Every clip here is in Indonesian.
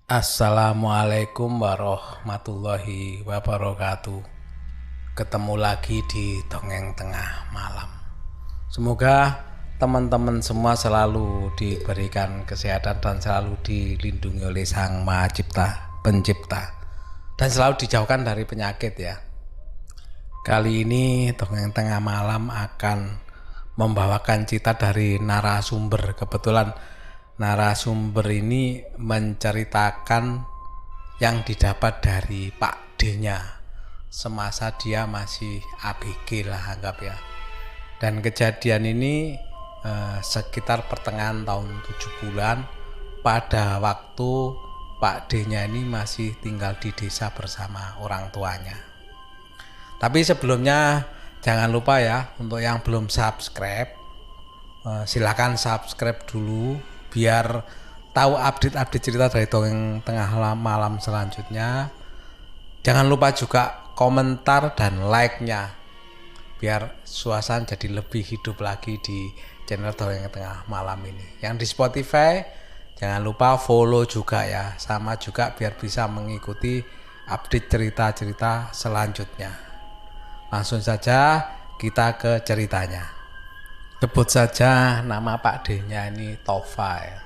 Assalamualaikum warahmatullahi wabarakatuh. Ketemu lagi di Dongeng Tengah Malam. Semoga teman-teman semua selalu diberikan kesehatan dan selalu dilindungi oleh Sang Maha Pencipta, dan selalu dijauhkan dari penyakit ya. Kali ini Dongeng Tengah Malam akan membawakan cerita dari narasumber. Kebetulan narasumber ini menceritakan yang didapat dari Pak D-nya semasa dia masih ABG lah anggap ya. Dan kejadian ini sekitar pertengahan tahun 7 bulan pada waktu Pak D-nya ini masih tinggal di desa bersama orang tuanya. Tapi sebelumnya jangan lupa ya, untuk yang belum subscribe silakan subscribe dulu biar tahu update-update cerita dari Dongeng Tengah Malam selanjutnya. Jangan lupa juga komentar dan like-nya biar suasana jadi lebih hidup lagi di channel Dongeng Tengah Malam ini. Yang di Spotify jangan lupa follow juga ya, sama juga biar bisa mengikuti update cerita-cerita selanjutnya. Langsung saja kita ke ceritanya. Sebut saja nama Pak D-nya ini Tova ya.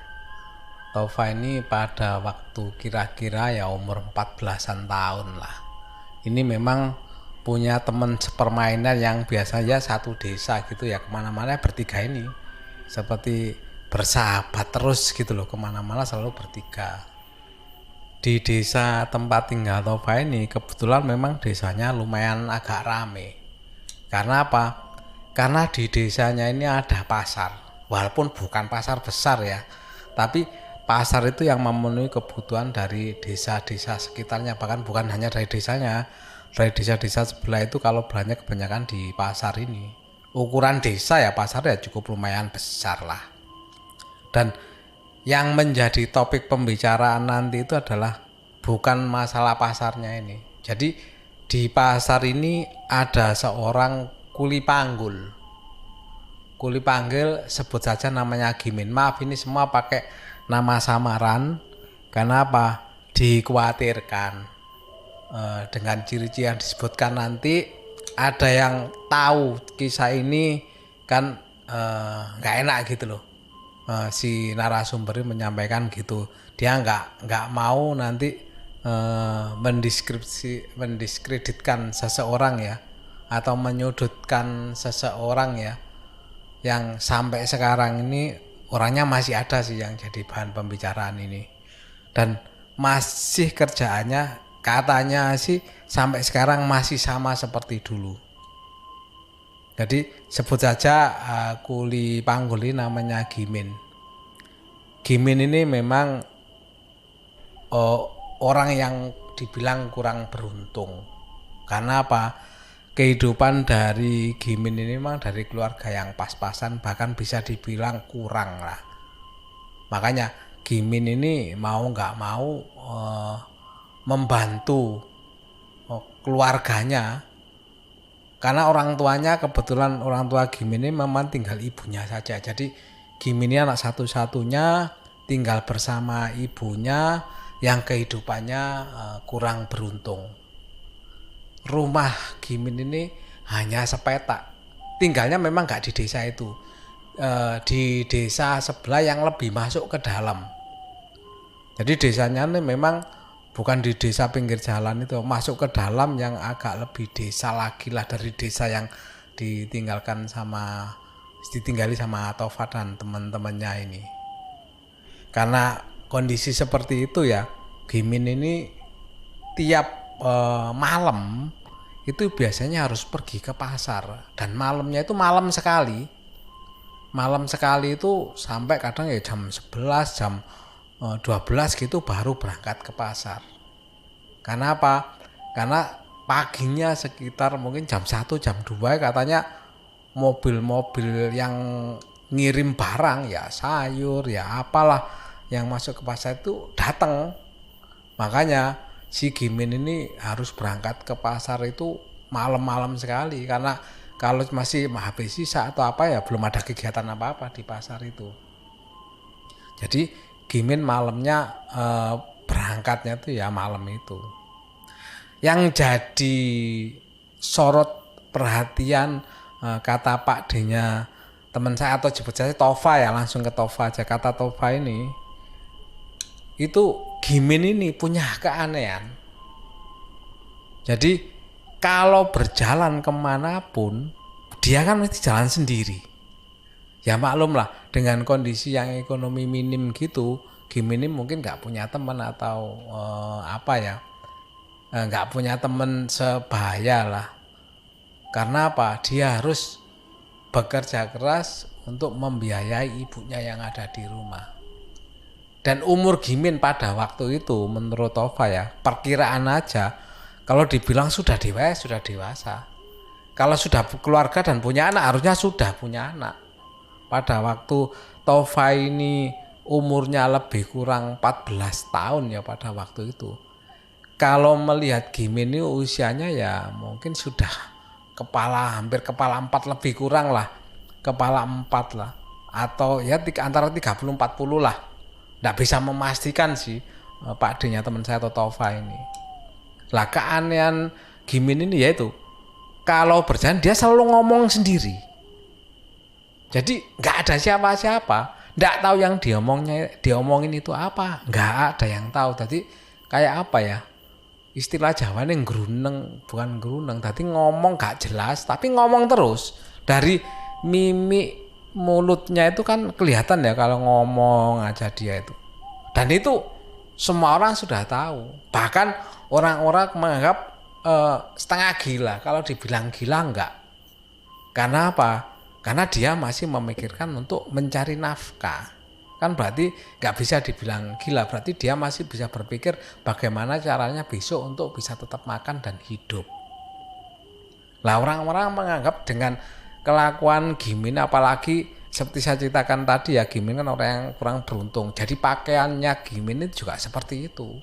Tova ini pada waktu kira-kira ya umur 14-an tahun lah. Ini memang punya teman sepermainan yang biasanya satu desa gitu ya, kemana-mana bertiga ini. Seperti bersahabat terus gitu loh, kemana-mana selalu bertiga. Di desa tempat tinggal Tova ini kebetulan memang desanya lumayan agak rame. Karena apa? Karena di desanya ini ada pasar, walaupun bukan pasar besar ya, tapi pasar itu yang memenuhi kebutuhan dari desa-desa sekitarnya, bahkan bukan hanya dari desanya, dari desa-desa sebelah itu kalau belanja kebanyakan di pasar ini. Ukuran desa ya pasar ya cukup lumayan besar lah. Dan yang menjadi topik pembicaraan nanti itu adalah bukan masalah pasarnya ini. Jadi di pasar ini ada seorang kuli panggul. Kuli panggil sebut saja namanya Gimin. Maaf ini semua pakai nama samaran karena apa? Dikhawatirkan dengan ciri-ciri yang disebutkan nanti ada yang tahu kisah ini kan nggak enak gitu loh. Si narasumber menyampaikan gitu. Dia nggak mau nanti mendiskreditkan seseorang ya, atau menyudutkan seseorang ya, yang sampai sekarang ini orangnya masih ada sih yang jadi bahan pembicaraan ini, dan masih kerjaannya katanya sih sampai sekarang masih sama seperti dulu. Jadi sebut saja kuli panggul ini namanya Gimin. Gimin ini memang orang yang dibilang kurang beruntung. Karena apa? Kehidupan dari Gimin ini memang dari keluarga yang pas-pasan, bahkan bisa dibilang kurang lah. Makanya Gimin ini mau nggak mau membantu keluarganya, karena orang tuanya kebetulan orang tua Gimin ini memang tinggal ibunya saja. Jadi Gimin ini anak satu-satunya, tinggal bersama ibunya yang kehidupannya kurang beruntung. Rumah Gimin ini hanya sepetak. Tinggalnya memang nggak di desa itu, di desa sebelah yang lebih masuk ke dalam. Jadi desanya ini memang bukan di desa pinggir jalan itu, masuk ke dalam yang agak lebih desa lagi lah dari desa yang ditinggali sama Tova dan teman-temannya ini. Karena kondisi seperti itu ya, Gimin ini tiap malam itu biasanya harus pergi ke pasar, dan malamnya itu malam sekali itu sampai kadang ya jam 11, jam 12 gitu baru berangkat ke pasar. Karena apa? Karena paginya sekitar mungkin jam 1, jam 2 katanya mobil-mobil yang ngirim barang ya sayur ya apalah yang masuk ke pasar itu datang. Makanya si Gimin ini harus berangkat ke pasar itu malam-malam sekali, karena kalau masih habis sisa atau apa ya belum ada kegiatan apa-apa di pasar itu. Jadi Gimin malamnya berangkatnya tuh ya malam itu. Yang jadi sorot perhatian kata Pak D-nya teman saya atau jemput saya Tova ya, langsung ke Tova aja. Kata Tova ini itu Gimin ini punya keanehan. Jadi kalau berjalan kemanapun dia kan mesti jalan sendiri. Ya maklum lah dengan kondisi yang ekonomi minim gitu, Gimin ini mungkin nggak punya teman atau nggak punya teman sebaya lah. Karena apa? Dia harus bekerja keras untuk membiayai ibunya yang ada di rumah. Dan umur Gimin pada waktu itu menurut Tova ya, perkiraan aja kalau dibilang sudah dewasa. Kalau sudah keluarga dan punya anak harusnya sudah punya anak. Pada waktu Tova ini umurnya lebih kurang 14 tahun ya pada waktu itu. Kalau melihat Gimin ini usianya ya mungkin sudah hampir kepala 4 lebih kurang lah. Kepala 4 lah. Atau ya antara 30-40 lah. Nggak bisa memastikan sih Pak D-nya teman saya atau Tova ini. Lah keanehan Gimin ini yaitu kalau berjalan dia selalu ngomong sendiri. Jadi nggak ada siapa-siapa. Nggak tahu yang diomongin itu apa. Nggak ada yang tahu. Jadi kayak apa ya? Istilah Jawa ini bukan gruneng. Tadi ngomong gak jelas, tapi ngomong terus. Dari mimik mulutnya itu kan kelihatan ya kalau ngomong aja dia itu. Dan itu semua orang sudah tahu. Bahkan orang-orang menganggap setengah gila. Kalau dibilang gila enggak. Karena apa? Karena dia masih memikirkan untuk mencari nafkah. Kan berarti nggak bisa dibilang gila, berarti dia masih bisa berpikir bagaimana caranya besok untuk bisa tetap makan dan hidup. Lah orang-orang menganggap dengan kelakuan Gimin, apalagi seperti saya ceritakan tadi ya, Gimin kan orang yang kurang beruntung. Jadi pakaiannya Gimin itu juga seperti itu.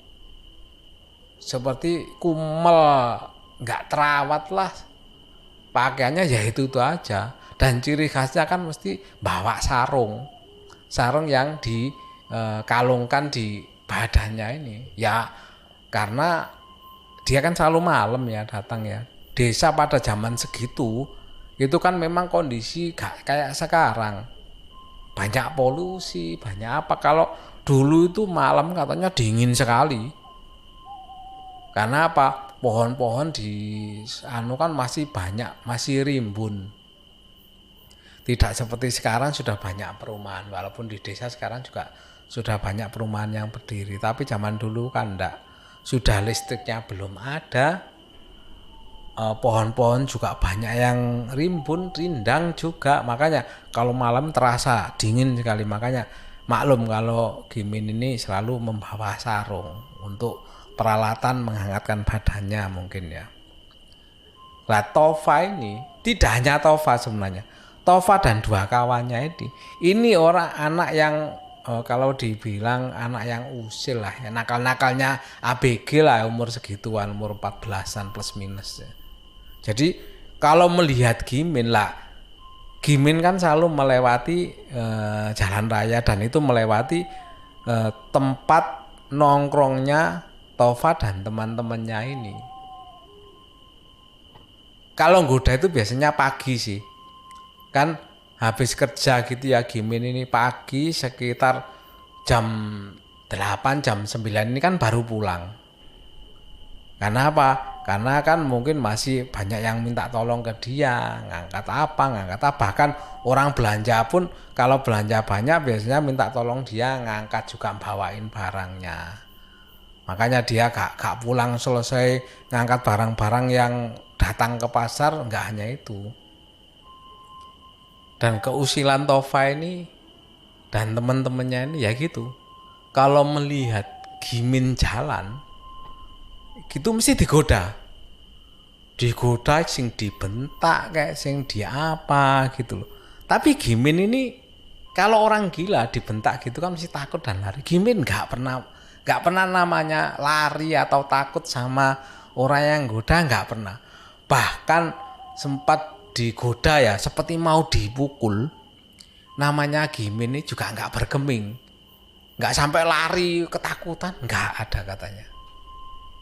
Seperti kumel, nggak terawat lah. Pakaiannya ya itu aja. Dan ciri khasnya kan mesti bawa sarung yang dikalungkan di badannya ini ya, karena dia kan selalu malam ya datang ya. Desa pada zaman segitu itu kan memang kondisi gak kayak sekarang, banyak polusi, banyak apa. Kalau dulu itu malam katanya dingin sekali, karena apa? Pohon-pohon di kan masih banyak, masih rimbun. Tidak seperti sekarang sudah banyak perumahan, walaupun di desa sekarang juga sudah banyak perumahan yang berdiri. Tapi zaman dulu kan enggak, sudah listriknya belum ada, pohon-pohon juga banyak yang rimbun, rindang juga. Makanya kalau malam terasa dingin sekali. Makanya maklum kalau Gimin ini selalu membawa sarung untuk peralatan menghangatkan badannya mungkin ya. Lah Tova ini tidak hanya Tova sebenarnya. Tova dan dua kawannya ini orang anak yang kalau dibilang anak yang usil lah ya, nakal-nakalnya ABG lah, umur segituan, umur 14-an plus minus ya. Jadi kalau melihat Gimin kan selalu melewati jalan raya dan itu melewati tempat nongkrongnya Tova dan teman-temannya ini. Kalau goda itu biasanya pagi sih. Kan habis kerja gitu ya, Gimin ini pagi sekitar jam 8, jam 9 ini kan baru pulang. Karena apa? Karena kan mungkin masih banyak yang minta tolong ke dia, ngangkat apa. Bahkan orang belanja pun kalau belanja banyak biasanya minta tolong dia ngangkat juga, bawain barangnya. Makanya dia gak pulang selesai ngangkat barang-barang yang datang ke pasar, nggak hanya itu. Dan keusilan Tova ini dan teman-temannya ini ya gitu. Kalau melihat Gimin jalan, gitu mesti digoda. Digoda sing dibentak kayak sing apa gitu loh. Tapi Gimin ini kalau orang gila dibentak gitu kan mesti takut dan lari. Gimin nggak pernah namanya lari atau takut sama orang yang goda, nggak pernah. Bahkan sempat digoda ya, seperti mau dipukul. Namanya Gimin ini juga nggak bergeming. nggak sampai lari ketakutan, nggak ada katanya.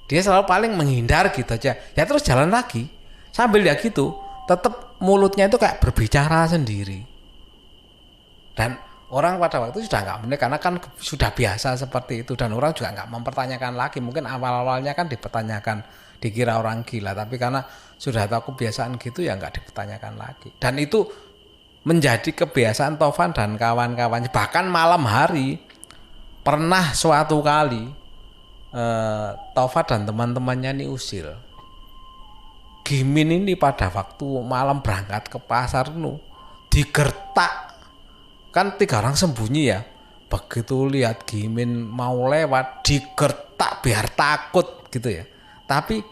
Dia selalu paling menghindar gitu aja. Ya terus jalan lagi. Sambil ya gitu, tetap mulutnya itu kayak berbicara sendiri. Dan orang pada waktu itu sudah nggak menilai karena kan sudah biasa seperti itu, dan orang juga nggak mempertanyakan lagi. Mungkin awal-awalnya kan dipertanyakan, dikira orang gila, tapi karena sudah tahu kebiasaan gitu ya nggak dipertanyakan lagi. Dan itu menjadi kebiasaan Tovan dan kawan-kawannya. Bahkan malam hari pernah suatu kali Tova dan teman-temannya ini usil. Gimin ini pada waktu malam berangkat ke pasar digertak. Kan 3 orang sembunyi ya. Begitu lihat Gimin mau lewat digertak biar takut gitu ya. Tapi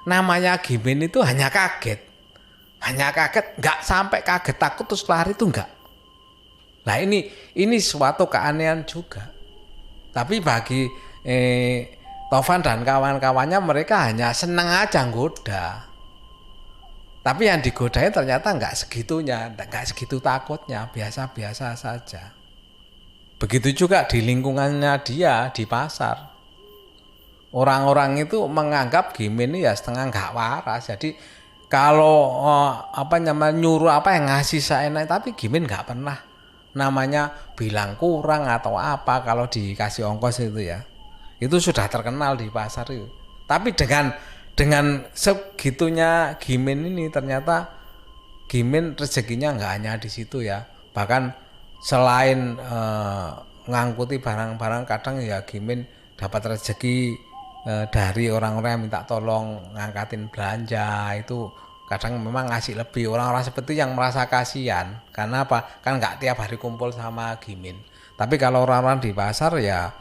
namanya Gimin itu hanya kaget. Nggak sampai kaget takut terus lari itu enggak. Nah ini suatu keanehan juga. Tapi bagi Tovan dan kawan-kawannya mereka hanya seneng aja goda. Tapi yang digodain ternyata nggak segitunya, nggak segitu takutnya, biasa-biasa saja. Begitu juga di lingkungannya dia di pasar. Orang-orang itu menganggap Gimin ini ya setengah nggak waras. Jadi kalau nyuruh apa yang ngasih seenak, tapi Gimin nggak pernah namanya bilang kurang atau apa kalau dikasih ongkos itu ya. Itu sudah terkenal di pasar itu. Tapi dengan segitunya Gimin ini ternyata Gimin rezekinya nggak hanya di situ ya. Bahkan selain ngangkuti barang-barang, kadang ya Gimin dapat rezeki dari orang-orang yang minta tolong ngangkatin belanja. Itu kadang memang ngasih lebih, orang-orang seperti yang merasa kasihan. Karena apa? Kan nggak tiap hari kumpul sama Gimin. Tapi kalau orang-orang di pasar ya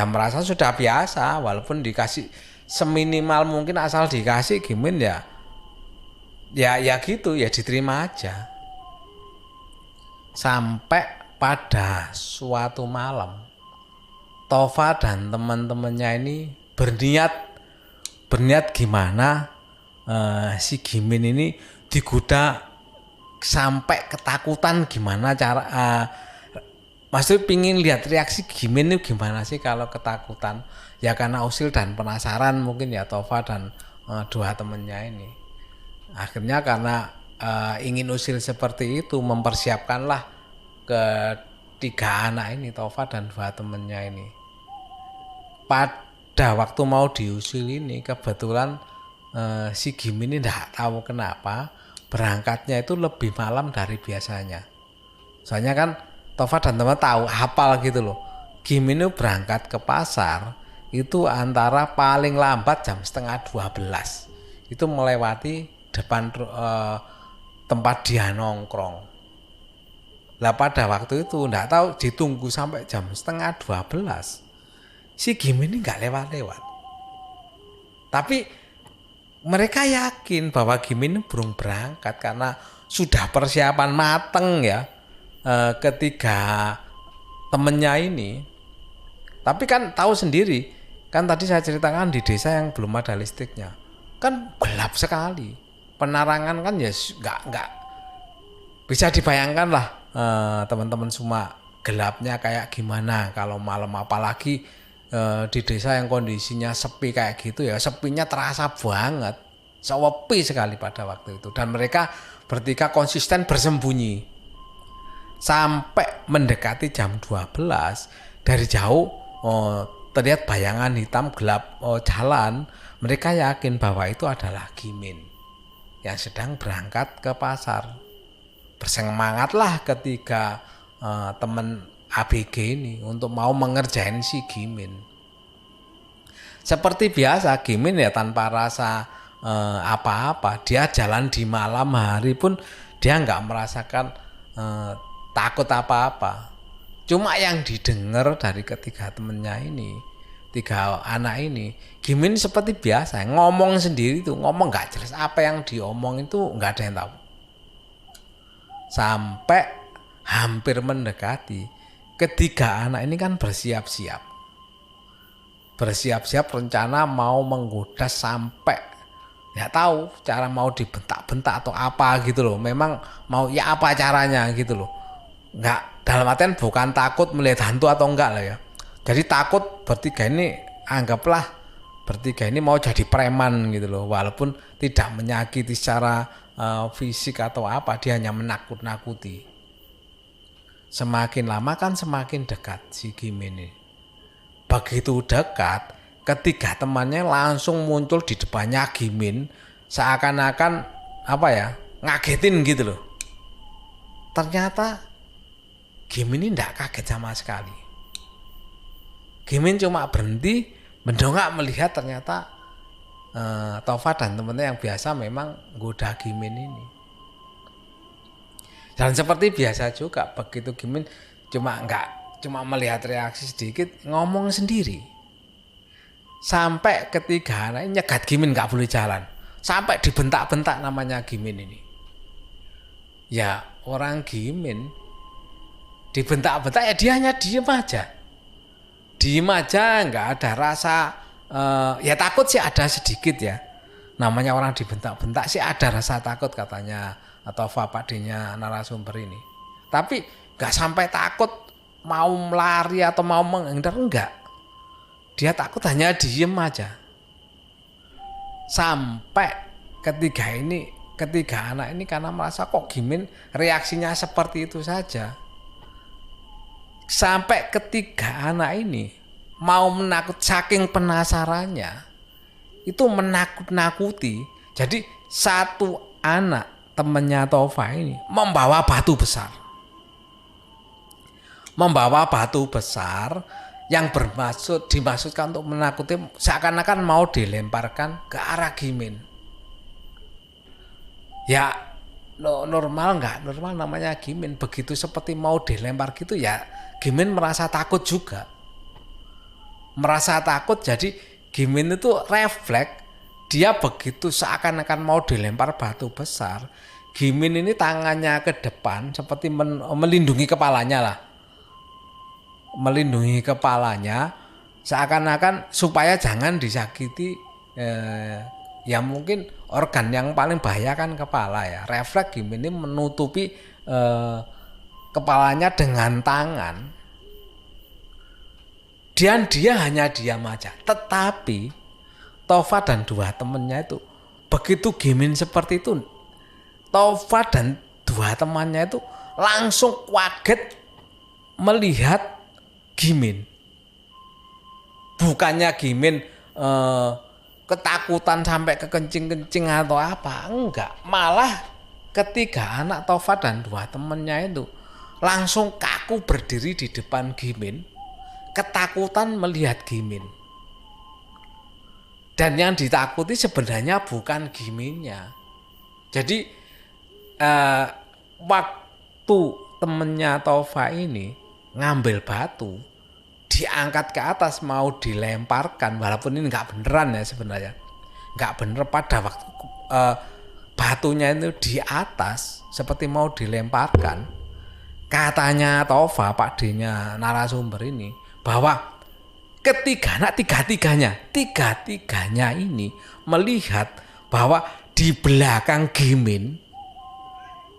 merasa sudah biasa, walaupun dikasih seminimal mungkin, asal dikasih Gimin ya gitu ya diterima aja. Sampai pada suatu malam Tova dan teman-temannya ini berniat gimana si Gimin ini digoda sampai ketakutan, gimana cara maksudnya pingin lihat reaksi Gimin itu gimana sih kalau ketakutan. Ya karena usil dan penasaran mungkin ya Tova dan 2 temennya ini. Akhirnya karena ingin usil seperti itu, mempersiapkanlah ketiga anak ini, Tova dan 2 temennya ini. Pada waktu mau diusil ini kebetulan si Gimin ini tidak tahu kenapa berangkatnya itu lebih malam dari biasanya. Soalnya kan Tova dan teman tahu, hafal gitu loh. Gimin itu berangkat ke pasar itu antara paling lambat jam 11:30. Itu melewati depan tempat dia nongkrong. Lah pada waktu itu enggak tahu ditunggu sampai jam 11:30. Si Gimin ini enggak lewat-lewat. Tapi mereka yakin bahwa Gimin ini belum berangkat karena sudah persiapan mateng ya. Ketiga temennya ini. Tapi kan tahu sendiri, kan tadi saya ceritakan di desa yang belum ada listriknya, kan gelap sekali, penerangan kan ya nggak bisa dibayangkan lah teman-teman semua gelapnya kayak gimana kalau malam, apalagi di desa yang kondisinya sepi kayak gitu ya, sepinya terasa banget, sepi sekali pada waktu itu. Dan mereka bertiga konsisten bersembunyi sampai mendekati jam 12. Dari jauh terlihat bayangan hitam gelap jalan. Mereka yakin bahwa itu adalah Gimin yang sedang berangkat ke pasar. Bersemangatlah ketiga teman ABG ini untuk mau mengerjain si Gimin. Seperti biasa Gimin ya tanpa rasa apa-apa. Dia jalan di malam hari pun dia nggak merasakan takut apa-apa. Cuma yang didengar dari ketiga temennya ini, 3 anak ini, Gimin seperti biasa ngomong sendiri tuh, ngomong nggak jelas, apa yang diomong itu nggak ada yang tahu. Sampai hampir mendekati, ketiga anak ini kan bersiap-siap rencana mau menggoda sampai nggak tahu cara mau dibentak-bentak atau apa gitu loh. Memang mau ya apa caranya gitu loh. Nggak, dalam artian bukan takut melihat hantu atau enggak lah ya. Jadi takut bertiga ini, anggaplah bertiga ini mau jadi preman gitu loh, walaupun tidak menyakiti secara fisik atau apa, dia hanya menakut-nakuti. Semakin lama kan semakin dekat si Kim ini. Begitu dekat, ketiga temannya langsung muncul di depannya Gimin, seakan-akan apa ya, ngagetin gitu loh. Ternyata Gimin ini tidak kaget sama sekali. Gimin cuma berhenti mendongak melihat ternyata Tova dan temannya yang biasa memang goda Gimin ini. Dan seperti biasa juga, begitu Gimin cuma melihat reaksi sedikit, ngomong sendiri. Sampai ketiga anak nyegat Gimin nggak boleh jalan. Sampai dibentak-bentak namanya Gimin ini. Ya orang Gimin dibentak-bentak ya dia hanya diem aja. Diem aja, nggak ada rasa, ya takut sih ada sedikit ya. Namanya orang dibentak-bentak sih ada rasa takut katanya, atau pakdenya narasumber ini. Tapi nggak sampai takut mau lari atau mau menghindar, enggak. Dia takut hanya diem aja. Sampai ketiga anak ini karena merasa kok Gimin reaksinya seperti itu saja. Sampai ketiga anak ini mau menakut, saking penasarannya itu menakut-nakuti. Jadi satu anak temannya Tova ini membawa batu besar. Membawa batu besar yang dimaksudkan untuk menakuti, seakan-akan mau dilemparkan ke arah Gimin. Ya normal namanya Gimin, begitu seperti mau dilempar gitu ya Gimin merasa takut juga. Merasa takut, jadi Gimin itu refleks, dia begitu seakan-akan mau dilempar batu besar, Gimin ini tangannya ke depan seperti melindungi kepalanya lah. Melindungi kepalanya seakan-akan supaya jangan disakiti, ya mungkin organ yang paling bahaya kan kepala ya. Refleks Gimin ini menutupi kepalanya dengan tangan. Dan dia hanya diam aja. Tetapi Tova dan dua temannya itu, begitu Gimin seperti itu, Tova dan dua temannya itu langsung kaget melihat Gimin. Bukannya Gimin ketakutan sampai kekencing-kencing atau apa, enggak. Malah ketiga anak Tova dan dua temannya itu langsung kaku berdiri di depan Gimin, ketakutan melihat Gimin. Dan yang ditakuti sebenarnya bukan Giminnya. Jadi waktu temennya Tova ini ngambil batu, diangkat ke atas mau dilemparkan, walaupun ini nggak beneran ya sebenarnya, nggak bener pada waktu batunya itu di atas seperti mau dilemparkan. Katanya Tova, pakdenya narasumber ini, bahwa tiga-tiganya ini melihat bahwa di belakang Gimin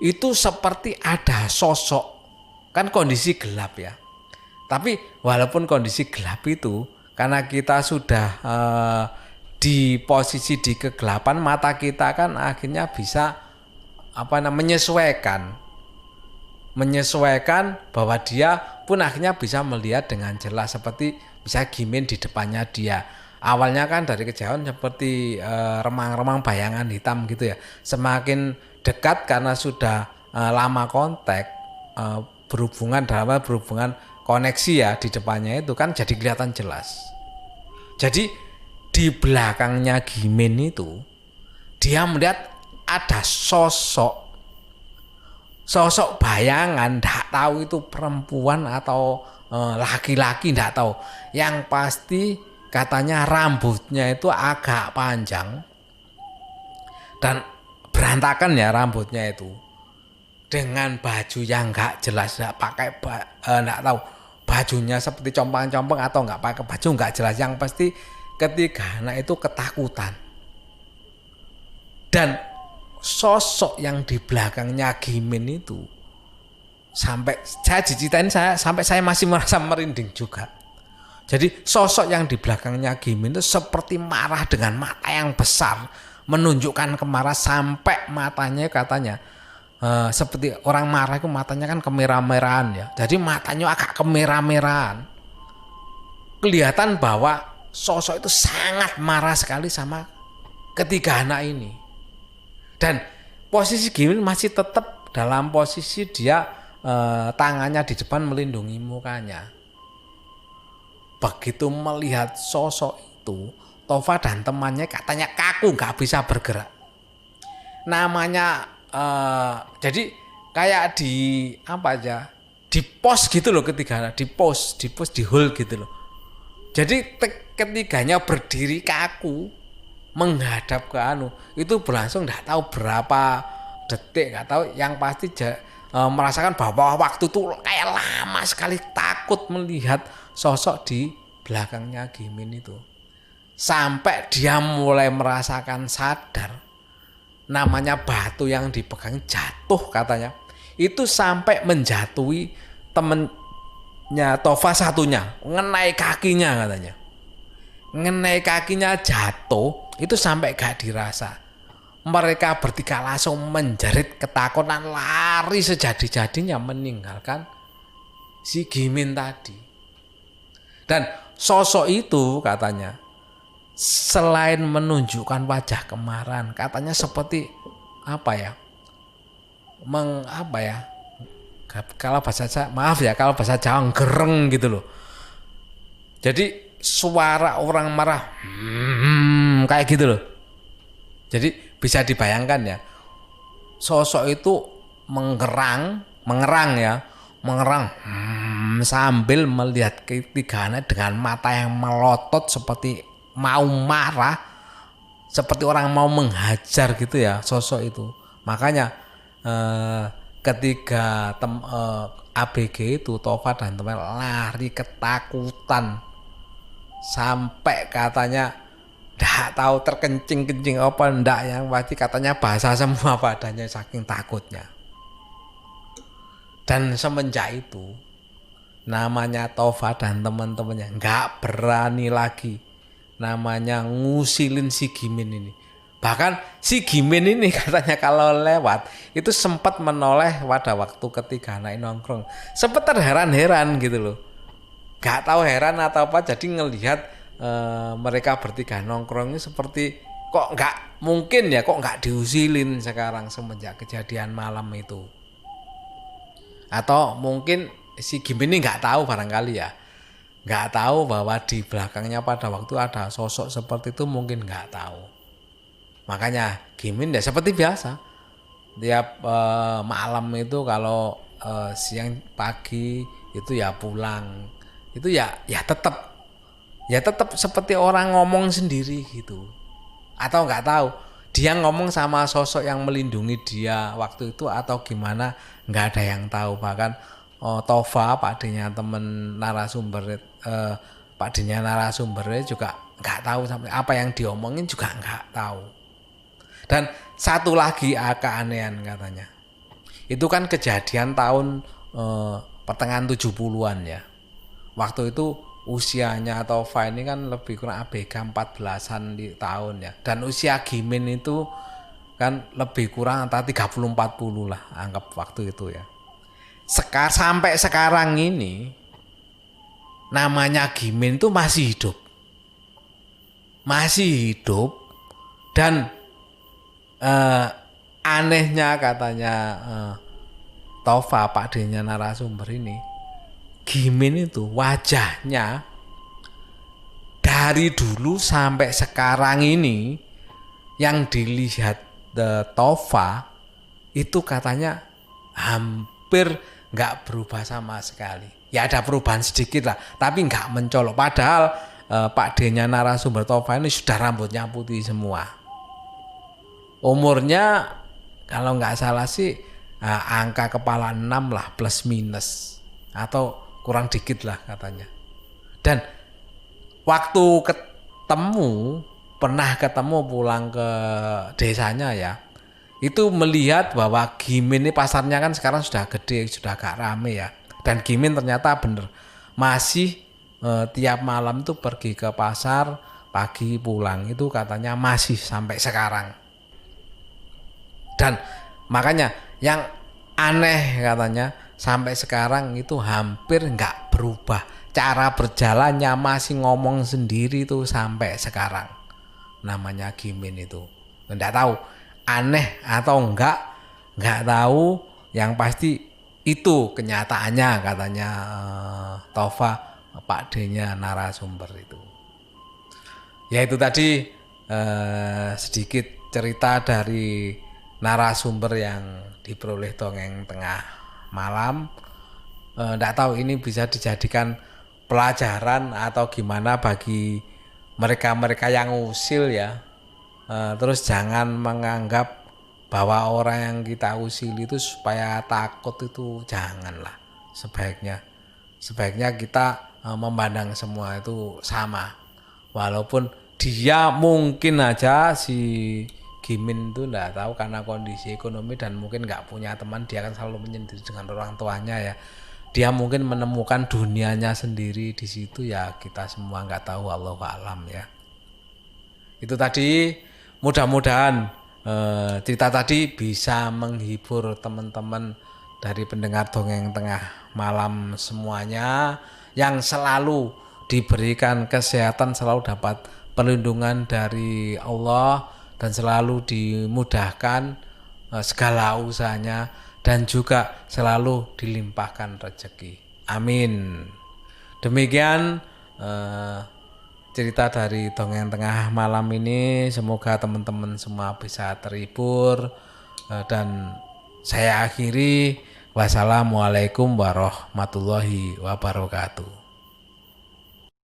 itu seperti ada sosok, kan kondisi gelap ya. Tapi walaupun kondisi gelap itu, karena kita sudah di posisi di kegelapan, mata kita kan akhirnya bisa menyesuaikan bahwa dia pun akhirnya bisa melihat dengan jelas, seperti bisa Gimin di depannya dia. Awalnya kan dari kejauhan seperti remang-remang bayangan hitam gitu ya. Semakin dekat karena sudah lama kontak, berhubungan koneksi ya di depannya itu kan jadi kelihatan jelas. Jadi di belakangnya Gimin itu dia melihat ada sosok bayangan, tidak tahu itu perempuan atau laki-laki, tidak tahu. Yang pasti katanya rambutnya itu agak panjang dan berantakan ya rambutnya itu, dengan baju yang nggak jelas, nggak pakai nggak tahu bajunya seperti compang-compang atau nggak pakai baju, nggak jelas. Yang pasti ketiga anak itu ketakutan. Dan sosok yang di belakangnya Gimin itu sampai saya diceritain, sampai saya masih merasa merinding juga. Jadi sosok yang di belakangnya Gimin itu seperti marah dengan mata yang besar, menunjukkan kemarahan sampai matanya katanya seperti orang marah itu matanya kan kemerah-merahan ya. Jadi matanya agak kemerah-merahan. Kelihatan bahwa sosok itu sangat marah sekali sama ketiga anak ini. Dan posisi Gimin masih tetap dalam posisi dia tangannya di depan melindungi mukanya. Begitu melihat sosok itu, Tova dan temannya katanya kaku, nggak bisa bergerak. Namanya jadi kayak di apa aja, di pos gitu loh ketiga, di pos di hold gitu loh. Jadi ketiganya berdiri kaku menghadap ke itu berlangsung nggak tahu berapa detik, nggak tahu, yang pasti merasakan bahwa waktu itu kayak lama sekali, takut melihat sosok di belakangnya Gimin itu. Sampai dia mulai merasakan sadar, namanya batu yang dipegang jatuh katanya. Itu sampai menjatuhi temennya Tova satunya, ngenai kakinya katanya. Ngenai kakinya jatuh, itu sampai gak dirasa. Mereka bertiga langsung menjerit ketakutan, lari sejadi-jadinya meninggalkan si Gimin tadi. Dan sosok itu katanya selain menunjukkan wajah kemarahan, katanya seperti apa ya? Kalau bahasa Jawa gereng gitu loh. Jadi suara orang marah kayak gitu loh. Jadi bisa dibayangkan ya, sosok itu mengerang sambil melihat ketiganya dengan mata yang melotot seperti mau marah, seperti orang mau menghajar gitu ya sosok itu. Makanya ketiga ABG itu, Tova dan teman, lari ketakutan sampai katanya nggak tahu terkencing-kencing apa ndak, yang pasti katanya basah semua badannya saking takutnya. Dan semenjak itu namanya Tova dan teman-temannya nggak berani lagi namanya ngusilin si Gimin ini. Bahkan si Gimin ini katanya kalau lewat itu sempat menoleh pada waktu ketiga anak nongkrong, sempat terheran-heran gitu loh, nggak tahu heran atau apa, jadi ngelihat mereka bertiga nongkrong ini seperti kok nggak mungkin ya, kok nggak diusilin sekarang semenjak kejadian malam itu. Atau mungkin si Gimin ini nggak tahu barangkali ya, nggak tahu bahwa di belakangnya pada waktu ada sosok seperti itu, mungkin nggak tahu. Makanya Gimin ya seperti biasa tiap malam itu kalau siang pagi itu ya pulang, itu ya tetap seperti orang ngomong sendiri gitu. Atau nggak tahu dia ngomong sama sosok yang melindungi dia waktu itu atau gimana, nggak ada yang tahu. Bahkan Tova, Pak D-nya temen narasumber, Pak D-nya narasumbernya juga nggak tahu sampai apa yang diomongin juga nggak tahu. Dan satu lagi keanehan katanya, itu kan kejadian tahun pertengahan 70-an ya. Waktu itu usianya Tova ini kan lebih kurang ABG 14-an di tahun ya. Dan usia Gimin itu kan lebih kurang antara 30-40 lah anggap waktu itu ya. Sampai sekarang ini namanya Gimin itu masih hidup dan anehnya katanya Tova, Pak D-nya narasumber ini, Gimin itu wajahnya dari dulu sampai sekarang ini yang dilihat Tova itu katanya hampir nggak berubah sama sekali. Ya ada perubahan sedikit lah, tapi nggak mencolok. Padahal Pak D-nya narasumber Tova ini sudah rambutnya putih semua. Umurnya kalau nggak salah sih angka kepala 6 lah plus minus, atau kurang dikit lah katanya. Dan waktu pernah ketemu pulang ke desanya ya, itu melihat bahwa Gimin ini pasarnya kan sekarang sudah gede, sudah agak rame ya. Dan Gimin ternyata bener masih tiap malam tuh pergi ke pasar, pagi pulang, itu katanya masih sampai sekarang. Dan makanya yang aneh katanya sampai sekarang itu hampir nggak berubah. Cara berjalannya masih ngomong sendiri tuh sampai sekarang. Namanya Gimin itu. Nggak tahu aneh atau nggak tahu. Yang pasti itu kenyataannya katanya Tova, Pak D-nya narasumber itu. Ya itu tadi sedikit cerita dari narasumber yang diperoleh dongeng tengah malam. Nggak tahu ini bisa dijadikan pelajaran atau gimana bagi mereka-mereka yang usil ya. Terus jangan menganggap bahwa orang yang kita usil itu supaya takut, itu janganlah. Sebaiknya kita memandang semua itu sama. Walaupun dia mungkin aja si Gimin itu enggak tahu karena kondisi ekonomi dan mungkin nggak punya teman, dia kan selalu menyendiri dengan orang tuanya ya. Dia mungkin menemukan dunianya sendiri di situ ya, kita semua nggak tahu, Allahu a'lam ya. Itu tadi mudah-mudahan cerita tadi bisa menghibur teman-teman dari pendengar dongeng tengah malam semuanya, yang selalu diberikan kesehatan, selalu dapat perlindungan dari Allah, dan selalu dimudahkan segala usahanya, dan juga selalu dilimpahkan rezeki. Amin. Demikian cerita dari dongeng tengah malam ini. Semoga teman-teman semua bisa terhibur, dan saya akhiri. Wassalamualaikum warahmatullahi wabarakatuh.